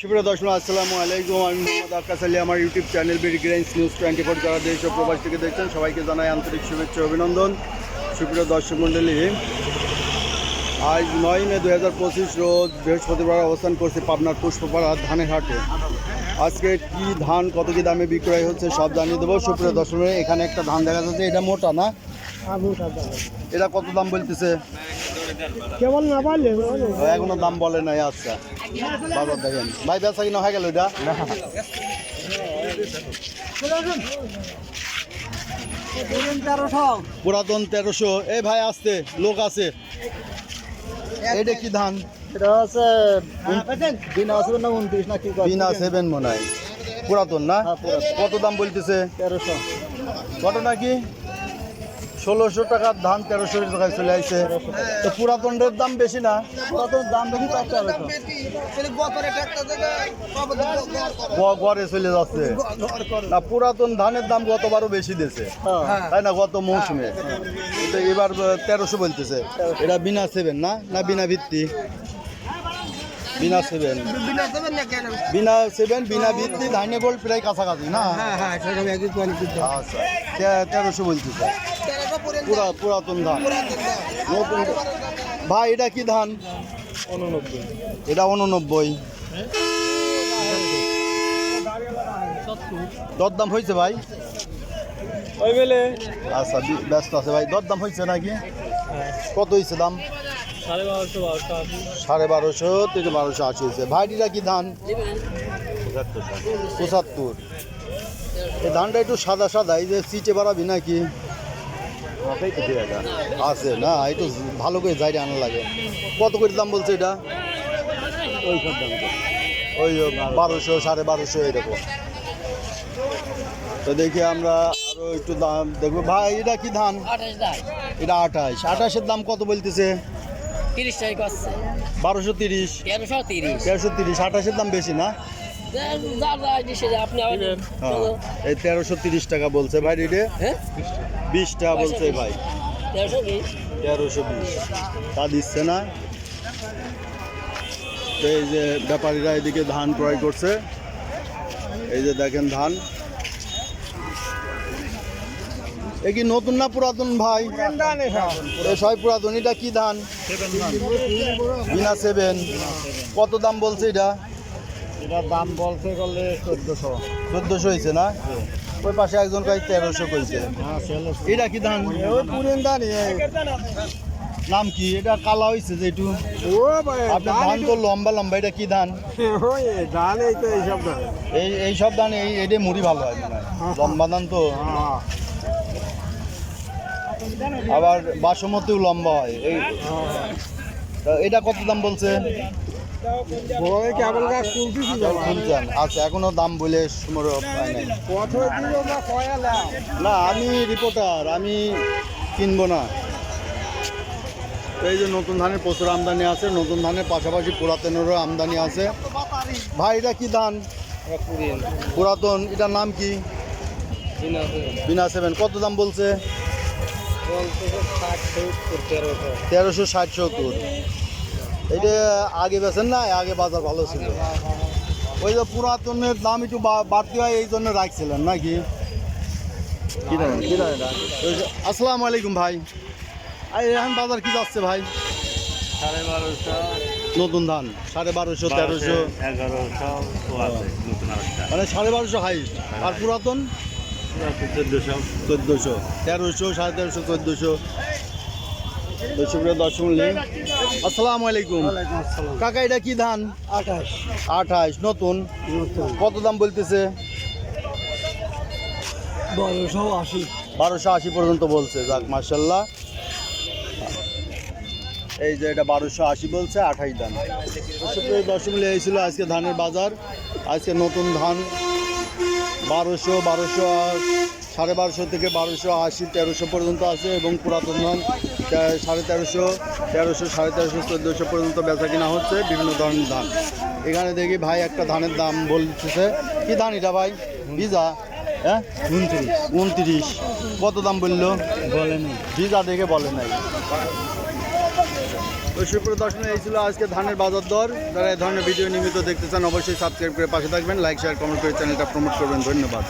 সুপ্রিয় দর্শক আসসালামু আলাইকুম। আমি মোহাম্মদ আক্কাস আলী। আমার ইউটিউব চ্যানেল বিডিগ্রেন্স নিউজ 24 যারা দেশ ও প্রবাস থেকে দেখছেন সবাইকে জানাই আন্তরিক শুভেচ্ছা অভিনন্দন। সুপ্রিয় দর্শক মণ্ডলী, আজ 9 মে 2025 রোজ বৃহস্পতিবার অবস্থান করছি পাবনার পুষ্পপাড়া ধানের হাটে। আজকে কি ধান কত কি দামে বিক্রয় হচ্ছে সব জানিয়ে দেবো। সুপ্রিয় দর্শক, এখানে একটা ধান দেখা যাচ্ছে, এটা মোটা না? এটা কত দাম বলতেছে? কেবল না পারলে এখনো দাম বলে নাই। আচ্ছা বাবা দেখেন ভাই, বেচা কিনা হয়ে গেল? এটা পুরাতন 1300। এই ভাই আসতে লোক আছে। এটা কি ধান? এটা আছে বিনা 29 না কি বিনা 7 মনে হয়। পুরাতন না? কত দাম বলতেছে? 1300। কত নাকি 1600 টাকার ধান 1300 টাকায় চলে আসছে। তো পুরাতনের দাম বেশি না? পুরাতন দাম বেশি, গড়ে চলে যাচ্ছে না। পুরাতন ধানের দাম গতবারও বেশি দিয়েছে, তাই না? গত মৌসুমে তো এবার 1300 বলতেছে। এটা বিনা 7 না? না বিনা ভিত্তি? বিনা 7, বিনা 7 বিনা ভিত্তি ধানে গোল্ড প্রায় কাছাকাছি না? আচ্ছা 1300 বলতেছে। পুরাতন ধান। নতুন ভাই এটা কি ধান? 89। এটা 89। দরদাম হয়েছে ভাই? ওই বেলে আচ্ছা ব্যস্ত আছে ভাই। দরদাম হয়েছে নাকি? কত হয়েছে দাম? 1250 থেকে 1280 হয়েছে। ভাইটিটা কি ধান? 75। এই ধানটা একটু সাদা সাদা, এই যে সিটে বাড়াবি নাকি? আছে না, একটু ভালো করে জায়গা আনা লাগে। কত করে দাম বলছে এটা? ওই সব দাম ওই 1200 1250 এরকম। তো দেখি আমরা আরো একটু দাম দেখবো। ভাই এটা কি ধান? এটা 28। 28-এর দাম কত বলতেছে? 30 টাকা আছে। 1230। 1330। 1330। 28-এর দাম বেশি না? আপনি এই 1330 টাকা বলছে ভাই। রেটে 20 টাকা বলছে ভাই। 1320 তা দিচ্ছে না। তো এই যে ব্যাপারীরা এদিকে ধান ক্রয় করছে। এই যে দেখেন ধান। এ কি নতুন না পুরাতন ভাই? সবাই পুরাতন। এটা কি ধান? বিনা 7। কত দাম বলছে এটা? এটা দাম বলতে গেলে 1400 হয়েছে না? ওই পাশে একজন কাজ 1300 কইছে। এটা কি ধান? ওই পুরেন ধান। নাম কি? এটা কালা হয়েছে যে একটু। আপনার ধান তো লম্বা লম্বা। এটা কি ধান? ধান এই তো এইসব ধান। এই সব ধান এটা মুড়ি ভালো হয় মনে হয়। লম্বা ধান তো। আবার বাসমতিও লম্বা হয়। এটা কত দাম বলছে? কেবল গাছ শুনছেন? আচ্ছা এখনো দাম বলে সময় পাই নাই। না আমি রিপোর্টার, আমি কিনবো না। এই যে নতুন ধানের প্রচুর আমদানি আছে। নতুন ধানের পাশাপাশি পুরাতনেরও আমদানি আছে। ভাই এটা কি ধান? পুরাতন। এটার নাম কি? বিনা 7। কত দাম বলছে? 1360-70। এটা আগে বেছেন না? আগে বাজার ভালো ছিল। ওই যে পুরাতনের দাম একটু বাড়তি হয়, এই জন্য রাখছিলেন নাকি? আসসালামু আলাইকুম ভাই। এখন বাজার কি যাচ্ছে ভাই? 1250। নতুন ধান 1250, 1300, 1100 মানে 1250 হাইস্ট। আর পুরাতন 1400। 1300, 1350, 1400। দর্শক আসসালামু আলাইকুম কাকা। এটা কি ধান? 28। নতুন। কত দাম বলতেছে? 1280। 1280 পর্যন্ত বলছে। যাক মাশাআল্লাহ। এই যে এটা 1280 বলছে, 28 ধান। দর্শক এই ছিল আজকে ধানের বাজার। আজকে নতুন ধান 1200, 1250 থেকে 1280, 1300 পর্যন্ত আছে এবং পুরাতন ধান 1350, 1300, 1350, 1400 পর্যন্ত বেচা কিনা হচ্ছে বিভিন্ন ধরনের ধান। এখানে দেখি ভাই একটা ধানের দাম বলতেছে। কি ধান এটা ভাই? ভিজা? হ্যাঁ 29। কত দাম বললো? বলেনি। ভিজা দেখে বলে নাই। তো সুপ্রিয় দর্শক, এই ছিল আজকে ধানের বাজার দর। যারা এই ধরনের ভিডিও নিয়মিত দেখতে চান অবশ্যই সাবস্ক্রাইব করে পাশে থাকবেন, লাইক শেয়ার কমেন্ট করে চ্যানেলটা প্রমোট করবেন। ধন্যবাদ।